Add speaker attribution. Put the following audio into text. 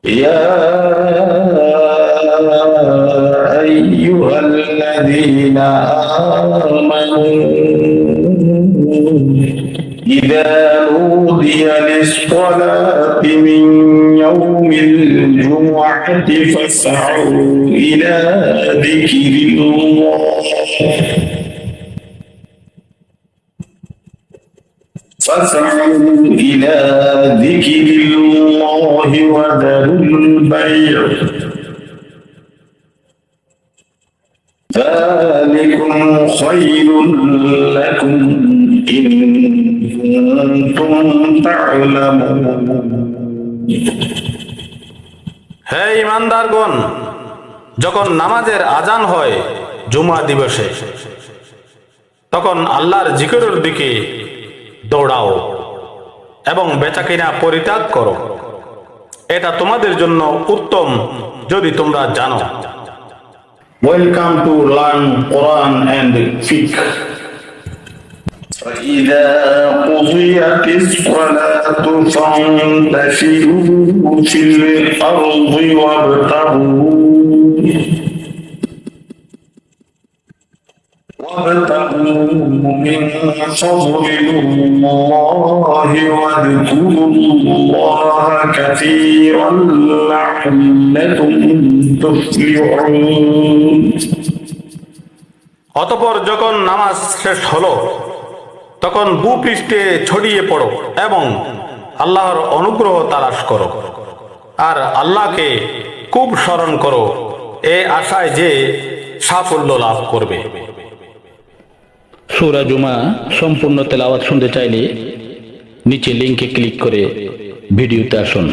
Speaker 1: يا أيها الذين آمنوا إذا نودي للصلاة من يوم الجمعة فاسعوا إلى ذكر الله وذروا البيع ذلكم خير لكم إن كنتم تعلمون
Speaker 2: হে ঈমানদারগণ, যখন নামাজের আজান হয় জুমা দিবসে, তখন আল্লাহর জিকিরের দিকে দৌড়াও এবং বেচাকেনা পরিত্যাগ করো। এটা তোমাদের জন্য উত্তম যদি তোমরা জানো।
Speaker 1: Welcome to learn Quran and Fiqh. فإذا قضيت الصلاة فانتشروا في الأرض وابتغوا من فضل الله واذكروا الله كثيرا لعلكم تفلحون।
Speaker 2: অতঃপর যখন নামাজ শেষ হলো তখন ভূপৃষ্ঠে ছড়িয়ে পড়ো এবং আল্লাহর অনুগ্রহ তালাশ করো আর আল্লাহকে খুব স্মরণ করো, এ আশায় যে সাফল্য লাভ করবে।
Speaker 3: সূরা জুমা সম্পূর্ণ তেলাওয়াত শুনতে চাইলে নিচে লিংকে ক্লিক করে ভিডিওতে আসুন।